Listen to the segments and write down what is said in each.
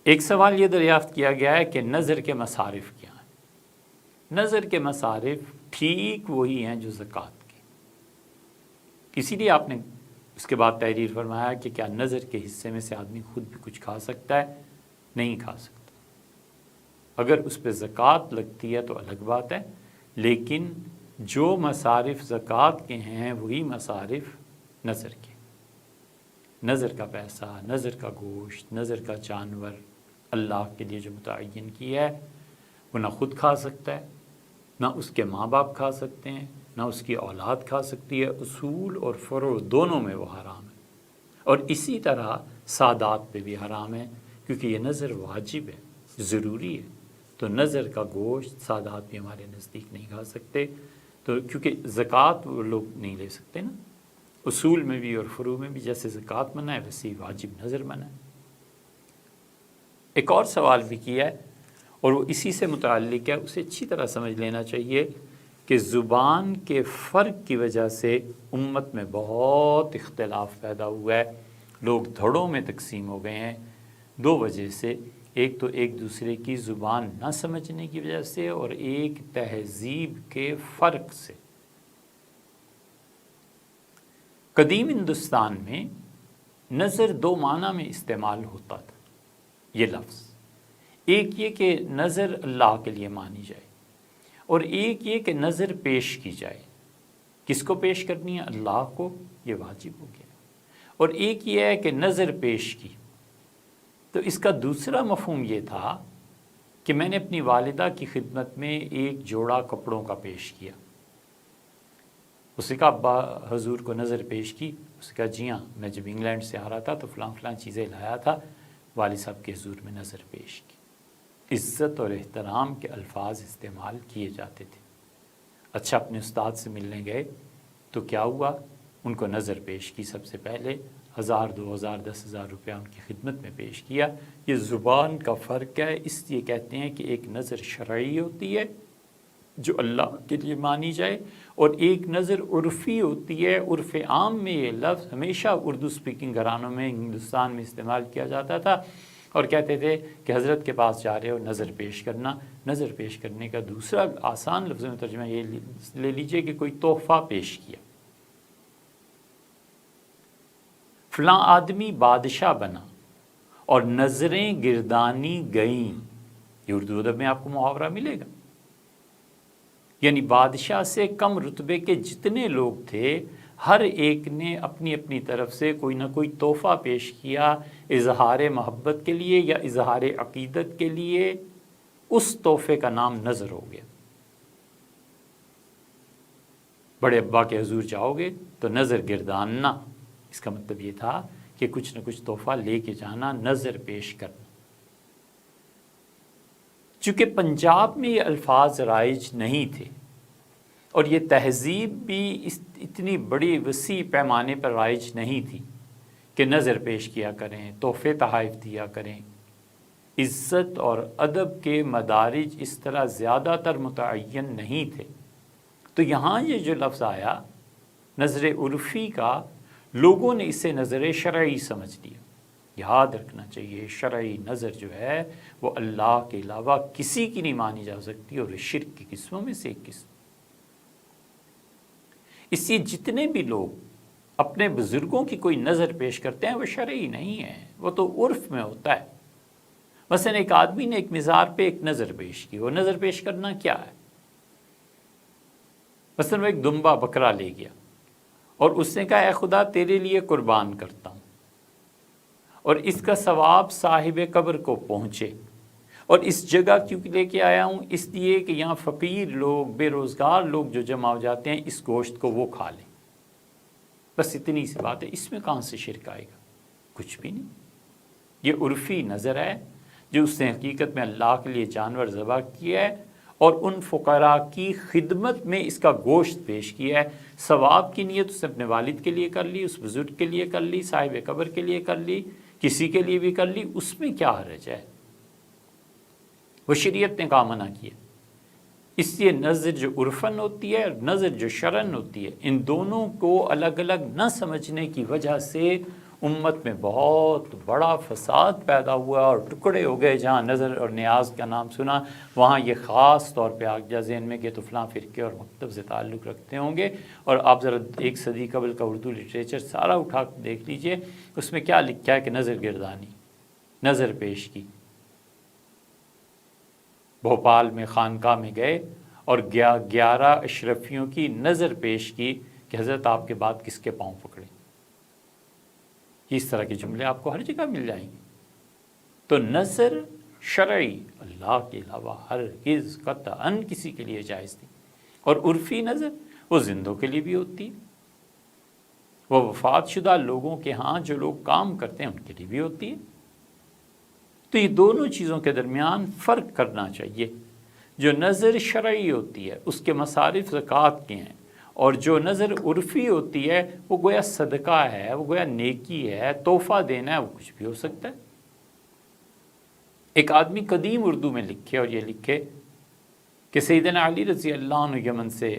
ایک سوال یہ دریافت کیا گیا ہے کہ نظر کے مصارف کیا ہیں؟ نظر کے مصارف ٹھیک وہی ہیں جو زکوٰۃ کے، اسی لیے آپ نے اس کے بعد تحریر فرمایا کہ کیا نظر کے حصے میں سے آدمی خود بھی کچھ کھا سکتا ہے؟ نہیں کھا سکتا۔ اگر اس پہ زکوٰۃ لگتی ہے تو الگ بات ہے، لیکن جو مصارف زکوٰۃ کے ہیں وہی مصارف نظر کے۔ نظر کا پیسہ، نظر کا گوشت، نظر کا جانور اللہ کے لیے جو متعین کیا ہے وہ نہ خود کھا سکتا ہے، نہ اس کے ماں باپ کھا سکتے ہیں، نہ اس کی اولاد کھا سکتی ہے۔ اصول اور فروع دونوں میں وہ حرام ہے، اور اسی طرح سادات پہ بھی حرام ہے، کیونکہ یہ نظر واجب ہے، ضروری ہے۔ تو نظر کا گوشت سادات بھی ہمارے نزدیک نہیں کھا سکتے، تو کیونکہ زکوٰۃ وہ لوگ نہیں لے سکتے نا، اصول میں بھی اور فروع میں بھی جیسے زکوٰۃ منع ہے ویسے ہی واجب نظر منع ہے۔ ایک اور سوال بھی کیا ہے اور وہ اسی سے متعلق ہے، اسے اچھی طرح سمجھ لینا چاہیے کہ زبان کے فرق کی وجہ سے امت میں بہت اختلاف پیدا ہوا ہے، لوگ دھڑوں میں تقسیم ہو گئے ہیں دو وجہ سے۔ ایک تو ایک دوسرے کی زبان نہ سمجھنے کی وجہ سے، اور ایک تہذیب کے فرق سے۔ قدیم ہندوستان میں نظر دو معنی میں استعمال ہوتا تھا، یہ لفظ، ایک یہ کہ نظر اللہ کے لیے مانی جائے، اور ایک یہ کہ نظر پیش کی جائے۔ کس کو پیش کرنی ہے؟ اللہ کو، یہ واجب ہو گیا۔ اور ایک یہ ہے کہ نظر پیش کی، تو اس کا دوسرا مفہوم یہ تھا کہ میں نے اپنی والدہ کی خدمت میں ایک جوڑا کپڑوں کا پیش کیا۔ اس نے کہا ابا حضور کو نظر پیش کی؟ اس نے کہا جی ہاں، میں جب انگلینڈ سے آ رہا تھا تو فلاں فلاں چیزیں لایا تھا، والد صاحب کے حضور میں نظر پیش کی۔ عزت اور احترام کے الفاظ استعمال کیے جاتے تھے۔ اچھا، اپنے استاد سے ملنے گئے تو کیا ہوا؟ ان کو نظر پیش کی، سب سے پہلے 1000 2000 10,000 روپیہ ان کی خدمت میں پیش کیا۔ یہ زبان کا فرق ہے، اس لیے کہتے ہیں کہ ایک نظر شرعی ہوتی ہے جو اللہ کے لیے مانی جائے، اور ایک نظر عرفی ہوتی ہے۔ عرف عام میں یہ لفظ ہمیشہ اردو سپیکنگ گھرانوں میں ہندوستان میں استعمال کیا جاتا تھا، اور کہتے تھے کہ حضرت کے پاس جا رہے ہو، نظر پیش کرنا۔ نظر پیش کرنے کا دوسرا آسان لفظ میں ترجمہ یہ لے لیجئے کہ کوئی تحفہ پیش کیا۔ فلاں آدمی بادشاہ بنا اور نظریں گردانی گئیں، یہ اردو ادب میں آپ کو محاورہ ملے گا۔ یعنی بادشاہ سے کم رتبے کے جتنے لوگ تھے، ہر ایک نے اپنی اپنی طرف سے کوئی نہ کوئی تحفہ پیش کیا اظہار محبت کے لیے یا اظہار عقیدت کے لیے۔ اس تحفے کا نام نظر ہو گیا۔ بڑے ابا کے حضور جاؤ گے تو نظر گرداننا، اس کا مطلب یہ تھا کہ کچھ نہ کچھ تحفہ لے کے جانا، نظر پیش کرنا۔ چونکہ پنجاب میں یہ الفاظ رائج نہیں تھے، اور یہ تہذیب بھی اتنی بڑی وسیع پیمانے پر رائج نہیں تھی کہ نظر پیش کیا کریں، تحفے تحائف دیا کریں۔ عزت اور ادب کے مدارج اس طرح زیادہ تر متعین نہیں تھے، تو یہاں یہ جو لفظ آیا نظر عرفی کا، لوگوں نے اسے نظر شرعی سمجھ لیا۔ یاد رکھنا چاہیے، شرعی نظر جو ہے وہ اللہ کے علاوہ کسی کی نہیں مانی جا سکتی، اور شرک کی قسموں میں سے ایک قسم۔ اس لیے جتنے بھی لوگ اپنے بزرگوں کی کوئی نظر پیش کرتے ہیں وہ شرعی نہیں ہے، وہ تو عرف میں ہوتا ہے۔ مثلا ایک آدمی نے ایک مزار پہ ایک نظر پیش کی، وہ نظر پیش کرنا کیا ہے؟ مثلا وہ ایک دمبا بکرا لے گیا اور اس نے کہا اے خدا تیرے لیے قربان کرتا ہوں، اور اس کا ثواب صاحب قبر کو پہنچے، اور اس جگہ کیوں لے کے آیا ہوں؟ اس لیے کہ یہاں فقیر لوگ، بے روزگار لوگ جو جمع ہو جاتے ہیں، اس گوشت کو وہ کھا لیں۔ بس اتنی سی بات ہے، اس میں کہاں سے شرک آئے گا؟ کچھ بھی نہیں۔ یہ عرفی نظر ہے جو اس نے حقیقت میں اللہ کے لیے جانور ذبح کیا ہے، اور ان فقراء کی خدمت میں اس کا گوشت پیش کیا ہے۔ ثواب کی نیت اس نے اپنے والد کے لیے کر لی، اس بزرگ کے لیے کر لی، صاحب قبر کے لیے کر لی، کسی کے لیے بھی کر لی، اس میں کیا حرج ہے؟ وہ شریعت نے کہا منع کیا۔ اس لیے نظر جو عرفن ہوتی ہے اور نظر جو شرعن ہوتی ہے، ان دونوں کو الگ الگ نہ سمجھنے کی وجہ سے امت میں بہت بڑا فساد پیدا ہوا اور ٹکڑے ہو گئے. جہاں نظر اور نیاز کا نام سنا وہاں یہ خاص طور پہ آ گیا ذہن میں کہ تو فلاں فرقے اور مکتب سے تعلق رکھتے ہوں گے. اور آپ ذرا 1 صدی قبل کا اردو لٹریچر سارا اٹھا کے دیکھ لیجئے، اس میں کیا لکھا ہے کہ نظر گردانی، نظر پیش کی. بھوپال میں خانقاہ میں گئے اور 11 اشرفیوں کی نظر پیش کی کہ حضرت آپ کے بعد کس کے پاؤں پکڑے. اس طرح کے جملے آپ کو ہر جگہ مل جائیں گے. تو نظر شرعی اللہ کے علاوہ ہرگز قطعاً کسی کے لیے جائز نہیں. اور عرفی نظر وہ زندوں کے لیے بھی ہوتی ہے، وہ وفات شدہ لوگوں کے ہاں جو لوگ کام کرتے ہیں ان کے لیے بھی ہوتی ہے. تو یہ دونوں چیزوں کے درمیان فرق کرنا چاہیے. جو نظر شرعی ہوتی ہے اس کے مصارف زکوٰۃ کے ہیں، اور جو نظر عرفی ہوتی ہے وہ گویا صدقہ ہے، وہ گویا نیکی ہے، تحفہ دینا ہے، وہ کچھ بھی ہو سکتا ہے. ایک آدمی قدیم اردو میں لکھے اور یہ لکھے کہ سیدنا علی رضی اللہ عنہ یمن سے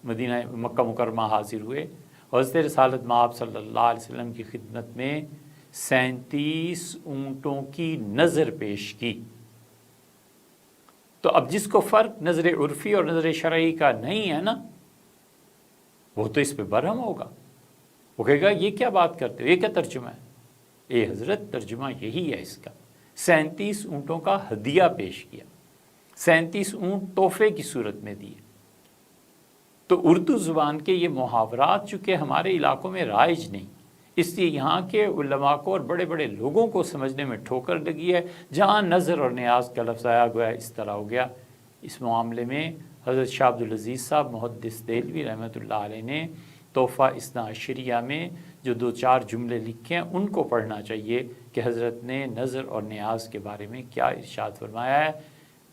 مدینہ مکہ مکرمہ حاضر ہوئے اور حضرت رسالت مآب صلی اللہ علیہ وسلم کی خدمت میں 37 اونٹوں کی نظر پیش کی. تو اب جس کو فرق نظر عرفی اور نظر شرعی کا نہیں ہے نا، وہ تو اس پہ برہم ہوگا. وہ کہے گا یہ کیا بات کرتے ہو، یہ کیا ترجمہ ہے؟ اے حضرت ترجمہ یہی ہے اس کا. 37 اونٹوں کا ہدیہ پیش کیا، 37 اونٹ تحفے کی صورت میں دیے. تو اردو زبان کے یہ محاورات چونکہ ہمارے علاقوں میں رائج نہیں، اس لیے یہاں کے علماء کو اور بڑے بڑے لوگوں کو سمجھنے میں ٹھوکر لگی ہے. جہاں نظر اور نیاز کا لفظ آیا گیا اس طرح ہو گیا. اس معاملے میں حضرت شاہ عبدالعزیز صاحب محدث دہلوی رحمۃ اللہ علیہ نے تحفہ اثنا عشریہ میں جو 2-4 جملے لکھے ہیں ان کو پڑھنا چاہیے کہ حضرت نے نظر اور نیاز کے بارے میں کیا ارشاد فرمایا ہے.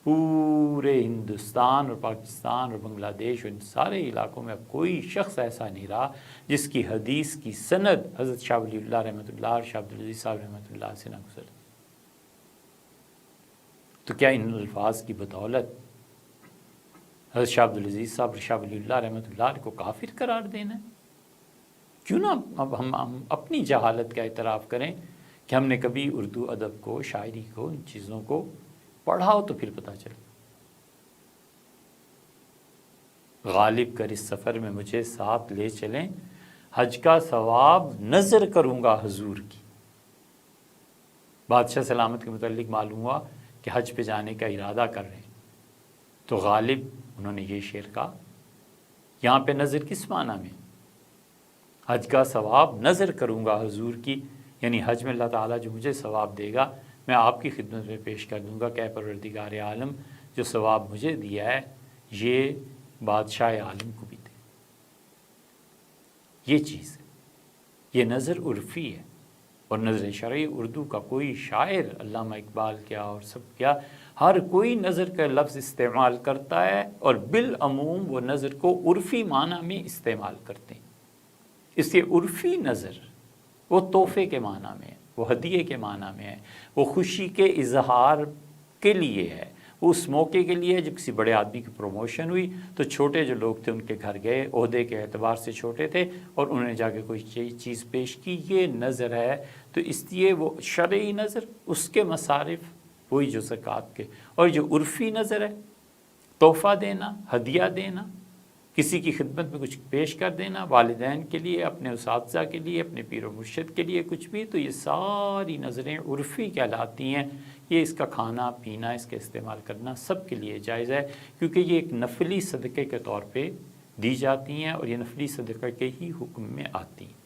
پورے ہندوستان اور پاکستان اور بنگلہ دیش اور ان سارے علاقوں میں اب کوئی شخص ایسا نہیں رہا جس کی حدیث کی سند حضرت شاہ ولی اللہ رحمۃ اللہ اور شاہ عبدالعزیز صاحب رحمۃ اللہ سے نہ گزر. تو کیا ان الفاظ کی بدولت حضرت شاہ عبدالعزیز صاحب اور شاہ ولی اللہ رحمۃ اللہ کو کافر قرار دینا ہے؟ کیوں نہ اب ہم اپنی جہالت کا اعتراف کریں کہ ہم نے کبھی اردو ادب کو، شاعری کو، ان چیزوں کو پڑھا ہو تو پھر پتہ چلے. غالب کر اس سفر میں مجھے ساتھ لے چلیں، حج کا ثواب نظر کروں گا حضور کی. بادشاہ سلامت کے متعلق معلوم ہوا کہ حج پہ جانے کا ارادہ کر رہے ہیں. تو غالب انہوں نے یہ شعر کہا. یہاں پہ نظر کس معنی میں؟ حج کا ثواب نظر کروں گا حضور کی، یعنی حج میں اللہ تعالیٰ جو مجھے ثواب دے گا میں آپ کی خدمت میں پیش کر دوں گا کہ اے پروردگار عالم جو ثواب مجھے دیا ہے یہ بادشاہ عالم کو بھی دے. یہ چیز ہے، یہ نظر عرفی ہے. اور نظر شرعی اردو کا کوئی شاعر، علامہ اقبال کیا اور سب کیا، ہر کوئی نظر کا لفظ استعمال کرتا ہے اور بالعموم وہ نظر کو عرفی معنی میں استعمال کرتے ہیں. اس لیے عرفی نظر وہ تحفے کے معنی میں ہے، وہ ہدیے کے معنی میں ہے، وہ خوشی کے اظہار کے لیے ہے. وہ اس موقع کے لیے جب کسی بڑے آدمی کی پروموشن ہوئی تو چھوٹے جو لوگ تھے ان کے گھر گئے، عہدے کے اعتبار سے چھوٹے تھے، اور انہوں نے جا کے کوئی چیز پیش کی. یہ نظر ہے. تو اس لیے وہ شرعی نظر اس کے مصارف وہی جو زکوٰۃ کے، اور جو عرفی نظر ہے تحفہ دینا، ہدیہ دینا، کسی کی خدمت میں کچھ پیش کر دینا، والدین کے لیے، اپنے اساتذہ کے لیے، اپنے پیر و مرشد کے لیے کچھ بھی، تو یہ ساری نظریں عرفی کہلاتی ہیں. یہ اس کا کھانا پینا، اس کا استعمال کرنا سب کے لیے جائز ہے، کیونکہ یہ ایک نفلی صدقے کے طور پہ دی جاتی ہیں اور یہ نفلی صدقے کے ہی حکم میں آتی ہیں.